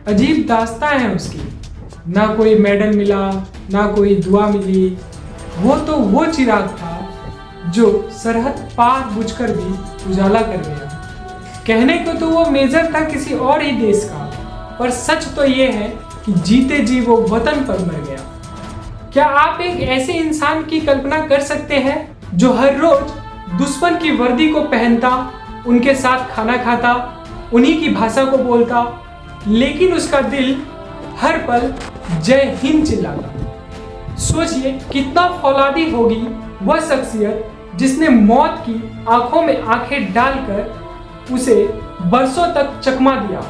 अजीब दास्तां है उसकी। ना कोई मेडल मिला, ना कोई दुआ मिली। वो तो वो चिराग था जो सरहद पार बुझकर भी उजाला कर गया। कहने को तो वो मेजर था किसी और ही देश का, पर सच तो ये है कि जीते जी वो वतन पर मर गया। क्या आप एक ऐसे इंसान की कल्पना कर सकते हैं जो हर रोज दुश्मन की वर्दी को पहनता, उनके साथ खाना खाता, उन्हीं की भाषा को बोलता, लेकिन उसका दिल हर पल जय हिंद चिल्लाता? सोचिए कितना फौलादी होगी वह शख्सियत जिसने मौत की आंखों में आंखें डालकर उसे बरसों तक चकमा दिया।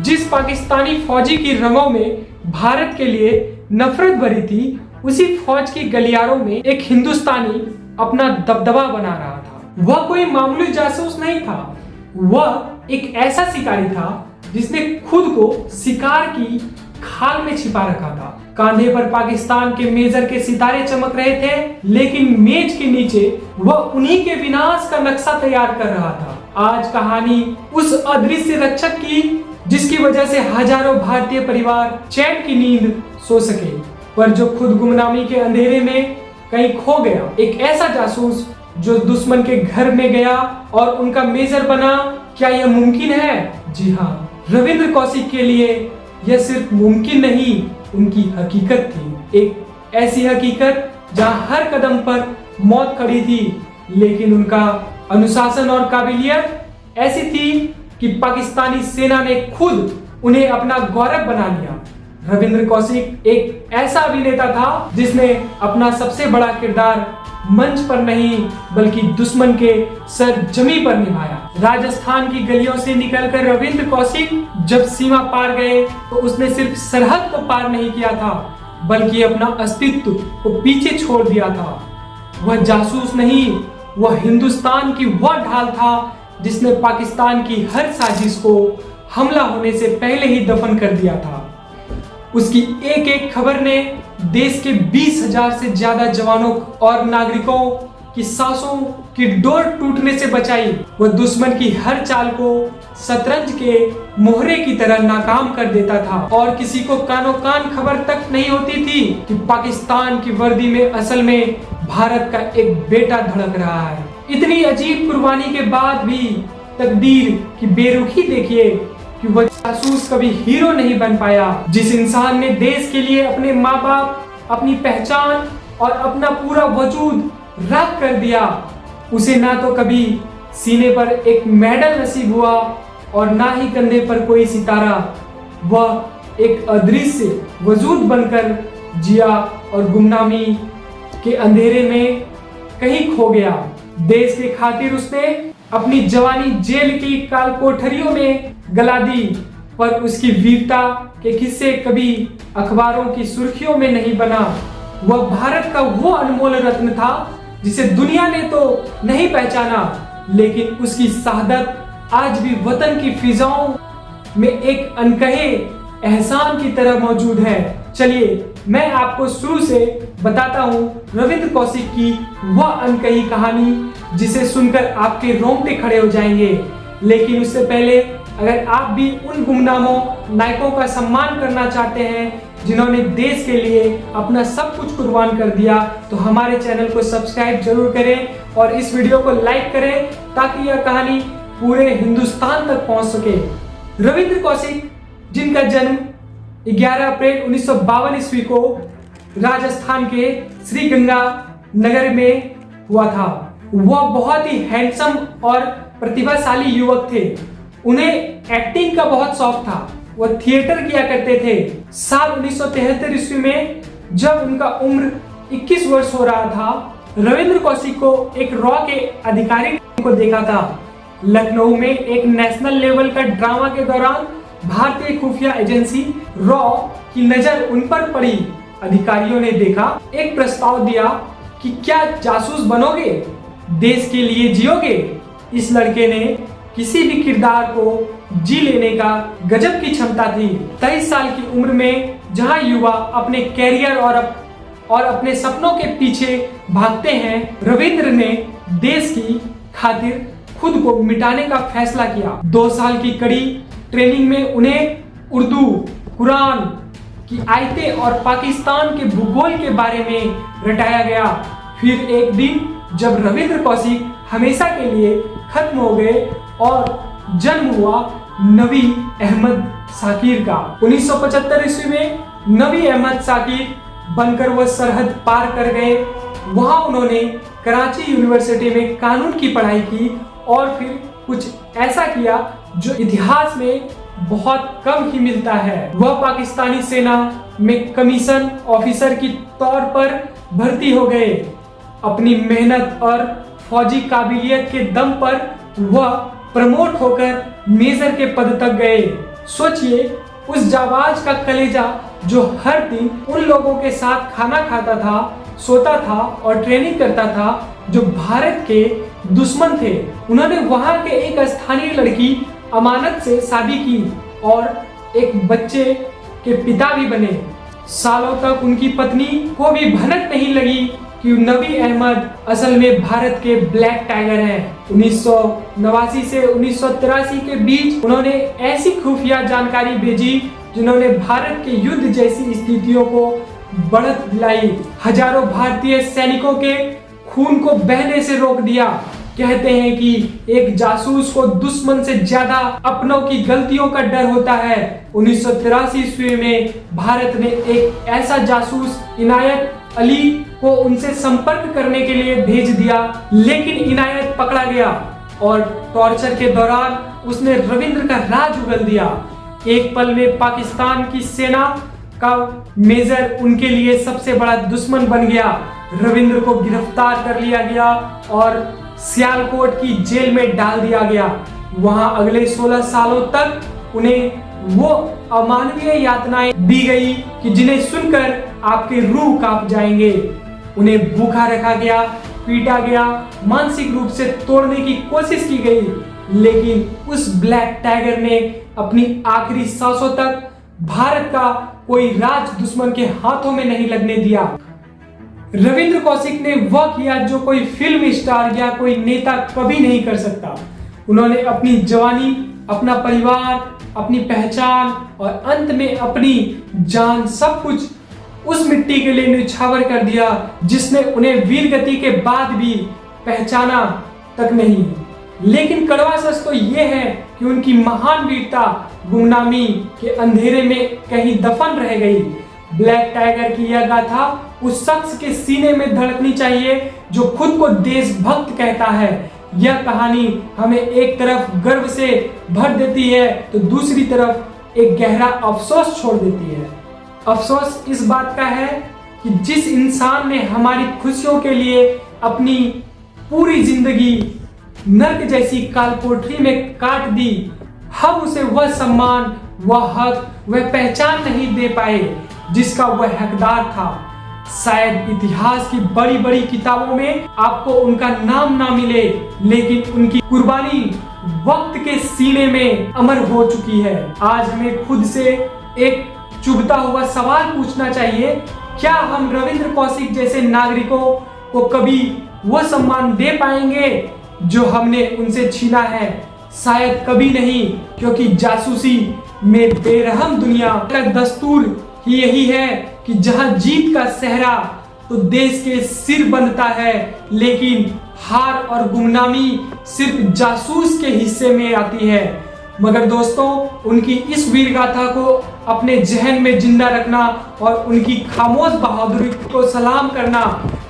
जिस पाकिस्तानी फौजी की रगों में भारत के लिए नफरत भरी थी, उसी फौज की गलियारों में एक हिंदुस्तानी अपना दबदबा बना रहा था। वह कोई मामूली जासूस नहीं था, वह एक ऐसा शिकारी था जिसने खुद को शिकार की खाल में छिपा रखा था। कांधे पर पाकिस्तान के मेजर के सितारे चमक रहे थे, लेकिन मेज के नीचे वह उन्हीं के विनाश का नक्शा तैयार कर रहा था। आज कहानी उस अदृश्य रक्षक की जिसकी वजह से हजारों भारतीय परिवार चैन की नींद सो सके, पर जो खुद गुमनामी के अंधेरे में कहीं खो गया। एक ऐसा जासूस जो दुश्मन के घर में गया और उनका मेजर बना। क्या यह मुमकिन है? जी हाँ, रविंद्र कौशिक के लिए यह सिर्फ मुमकिन नहीं, उनकी हकीकत थी। एक ऐसी हकीकत जहां हर कदम पर मौत खड़ी थी, लेकिन उनका अनुशासन और काबिलियत ऐसी थी कि पाकिस्तानी सेना ने खुद उन्हें अपना गौरव बना लिया। रविंद्र कौशिक एक ऐसा अभिनेता था जिसने अपना सबसे बड़ा किरदार मंच पर नहीं बल्कि दुश्मन के सर जमी पर निभाया। राजस्थान की गलियों से निकलकर रविंद्र कौशिक जब सीमा पार गए तो उसने सिर्फ सरहद को पार नहीं किया था, बल्कि अपना अस्तित्व को पीछे छोड़ दिया था। वह जासूस नहीं, वह हिंदुस्तान की वह ढाल था जिसने पाकिस्तान की हर साजिश को हमला होने से पहले ही दफन कर दिया था। उसकी एक एक खबर ने देश के 20,000 से ज्यादा जवानों और नागरिकों की सांसों की डोर टूटने से बचाई। वह दुश्मन की हर चाल को शतरंज के मोहरे की तरह नाकाम कर देता था और किसी को कानो कान खबर तक नहीं होती थी कि पाकिस्तान की वर्दी में असल में भारत का एक बेटा धड़क रहा है। इतनी अजीब कुर्बानी के बाद भी तकदीर की बेरुखी देखिए कि वह जासूस कभी हीरो नहीं बन पाया। जिस इंसान ने देश के लिए अपने माँ बाप, अपनी पहचान और अपना पूरा वजूद राख कर दिया, उसे ना तो कभी सीने पर एक मेडल नसीब हुआ और ना ही कंधे पर कोई सितारा। वह एक अदृश्य वजूद बनकर जिया और गुमनामी के अंधेरे में कहीं खो गया। देश के खातिर उसने अपनी जवानी जेल की काल कोठरियों में गला दी, पर उसकी वीरता के किस्से कभी अखबारों की सुर्खियों में नहीं बना। वह भारत का वो अनमोल रत्न था जिसे दुनिया ने तो नहीं पहचाना, लेकिन उसकी शहादत आज भी वतन की फिजाओं में एक अनकहे एहसान की तरह मौजूद है। चलिए मैं आपको शुरू से बताता हूँ रविंद्र कौशिक की वह अनकही कहानी जिसे सुनकर आपके रोंगटे खड़े हो जाएंगे। लेकिन उससे पहले अगर आप भी उन गुमनामों नायकों का सम्मान करना चाहते हैं जिन्होंने देश के लिए अपना सब कुछ कुर्बान कर दिया, तो हमारे चैनल को सब्सक्राइब जरूर करें और इस वीडियो को लाइक करें ताकि यह कहानी पूरे हिंदुस्तान तक पहुंच सके। रविंद्र कौशिक, जिनका जन्म 11 अप्रैल 1952 ईस्वी को राजस्थान के श्री गंगा नगर में हुआ था, वह बहुत ही हैंडसम और प्रतिभाशाली युवक थे। उन्हें एक्टिंग का बहुत शौक था, वह थिएटर किया करते थे। साल 1973 ईस्वी में जब उनका उम्र 21 वर्ष हो रहा था, रविंद्र कौशिक को एक रॉ के अधिकारी को देखा था। लखनऊ में एक नेशनल लेवल का ड्रामा के दौरान भारतीय खुफिया एजेंसी रॉ की नजर उन पर पड़ी। अधिकारियों ने देखा, एक प्रस्ताव दिया कि क्या जासूस बनोगे, देश के लिए जियोगे। इस लड़के ने किसी भी किरदार को जी लेने का गजब की क्षमता थी। 23 साल की उम्र में जहां युवा अपने कैरियर और अपने सपनों के पीछे भागते हैं, रविंद्र ने देश की खातिर खुद को मिटाने का फैसला किया। 2 साल की कड़ी ट्रेनिंग में उन्हें उर्दू, कुरान की आयतें और पाकिस्तान के भूगोल के बारे में रटाया गया। फिर एक दिन जब रविंद्र कौशिक हमेशा के लिए खत्म हो गए और जन्म हुआ नबी अहमद शाकिर का। 1975 ईस्वी में नबी अहमद शाकिर बनकर वह सरहद पार कर गए। वहां उन्होंने कराची यूनिवर्सिटी में कानून की पढ़ाई की और फिर कुछ ऐसा किया जो इतिहास में बहुत कम ही मिलता है। वह पाकिस्तानी सेना में कमीशन ऑफिसर की तौर पर भर्ती हो गए। अपनी मेहनत और फौजी काबिलियत के दम पर वह प्रमोट होकर मेजर के पद तक गए। सोचिए उस जाबाज का कलेजा जो हर दिन उन लोगों के साथ खाना खाता था, सोता था और ट्रेनिंग करता था जो भारत के दुश्मन थे। उन्होंने वहां के एक स्थानीय लड़की अमानत से शादी की और एक बच्चे के पिता भी बने। सालों तक उनकी पत्नी को भी भनक नहीं लगी कि नबी अहमद असल में भारत के ब्लैक टाइगर हैं। 1989 से 1983 के बीच उन्होंने ऐसी खुफिया जानकारी भेजी जिन्होंने भारत के युद्ध जैसी स्थितियों को बढ़त दिलाई। हजारों भारतीय सैनिकों के खून को बहने से रोक दिया। कहते हैं कि एक जासूस को दुश्मन से ज्यादा अपनों की गलतियों का डर होता है। 1983 ईस्वी में भारत ने एक ऐसा जासूस इनायत अली को उनसे संपर्क करने के लिए भेज दिया, लेकिन इनायत पकड़ा गया और टॉर्चर के दौरान उसने रविंद्र का राज उगल दिया। एक पल में पाकिस्तान की सेना का मेजर उनके लिए सबसे बड़ा दुश्मन बन गया। रविंद्र को गिरफ्तार कर लिया गया और सियालकोट की जेल में डाल दिया गया। वहां अगले 16 सालों तक उन्हें वो अमानवीय यातनाएं दी गई कि जिन्हें सुनकर आपके रूह कांप जाएंगे। उन्हें भूखा रखा गया, पीटा गया, मानसिक रूप से तोड़ने की कोशिश की गई, लेकिन उस ब्लैक टाइगर ने अपनी आखिरी सांसों तक भारत का कोई राज दुश्मन के हाथों में नहीं लगने दिया। रविंद्र कौशिक ने वह किया जो कोई फिल्म स्टार या कोई नेता कभी नहीं कर सकता। उन्होंने अपनी जवानी, अपना परिवार, अपनी पहचान और अंत में अपनी जान सब कुछ उस मिट्टी के लिए न्यौछावर कर दिया जिसने उन्हें वीरगति के बाद भी पहचाना तक नहीं। लेकिन कड़वा सच तो यह है कि उनकी महान वीरता गुमनामी के अंधेरे में कहीं दफन रह गई। ब्लैक टाइगर की यह गाथा उस शख्स के सीने में धड़कनी चाहिए जो खुद को देशभक्त कहता है। यह कहानी हमें एक तरफ गर्व से भर देती है तो दूसरी तरफ एक गहरा अफसोस छोड़ देती है। अफसोस इस बात का है कि जिस इंसान ने हमारी खुशियों के लिए अपनी पूरी जिंदगी नर्क जैसी कालकोठरी में काट दी, हम उसे वह सम्मान, वह हक, वह पहचान नहीं दे पाए जिसका वह हकदार था। शायद इतिहास की बड़ी बड़ी किताबों में आपको उनका नाम ना मिले, लेकिन उनकी कुर्बानी वक्त के सीने में अमर हो चुकी है। आज हमें खुद से एक चुभता हुआ सवाल पूछना चाहिए, क्या हम रविंद्र कौशिक जैसे नागरिकों को कभी वो सम्मान दे पाएंगे जो हमने उनसे छीना है? शायद कभी नहीं, क्योंकि जासूसी में बेरहम दुनिया का दस्तूर ही यही है कि जहां जीत का सेहरा तो देश के सिर बनता है, लेकिन हार और गुमनामी सिर्फ जासूस के हिस्से में आती है। मगर दोस्तों, उनकी इस वीर गाथा को अपने जहन में जिंदा रखना और उनकी खामोश बहादुरी को सलाम करना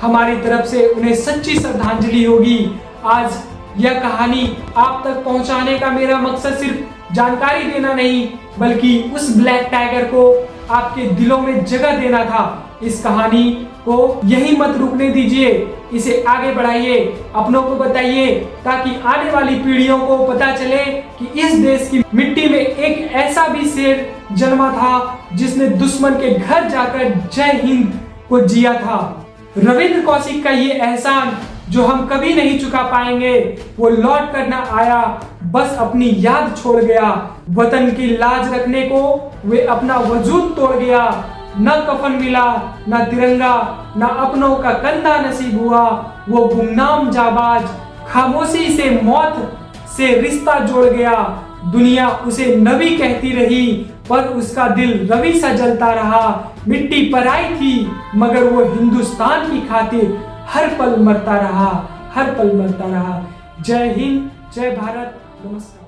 हमारी तरफ से उन्हें सच्ची श्रद्धांजलि होगी। आज यह कहानी आप तक पहुंचाने का मेरा मकसद सिर्फ जानकारी देना नहीं, बल्कि उस ब्लैक टाइगर को आपके दिलों में जगह देना था। इस कहानी को यही मत रुकने दीजिए, इसे आगे बढ़ाइए, अपनों को बताइए, ताकि आने वाली पीढ़ियों को पता चले कि इस देश की मिट्टी में एक ऐसा भी शेर जन्मा था जिसने दुश्मन के घर जाकर जय हिंद को जिया था। रविंद्र कौशिक का ये एहसान जो हम कभी नहीं चुका पाएंगे, वो लौट कर न आया, बस अपनी याद छोड़ गया। वतन की लाज रखने को वे अपना वजूद तोड़ गया। न कफन मिला, न तिरंगा, न अपनों का कंधा नसीब हुआ। वो गुमनाम जाबाज खामोशी से मौत से रिश्ता जोड़ गया। दुनिया उसे नबी कहती रही, पर उसका दिल रवि सा जलता रहा। मिट्टी पर आई थी मगर वो हिंदुस्तान की खातिर हर पल मरता रहा, हर पल मरता रहा। जय हिंद, जय भारत, नमस्कार।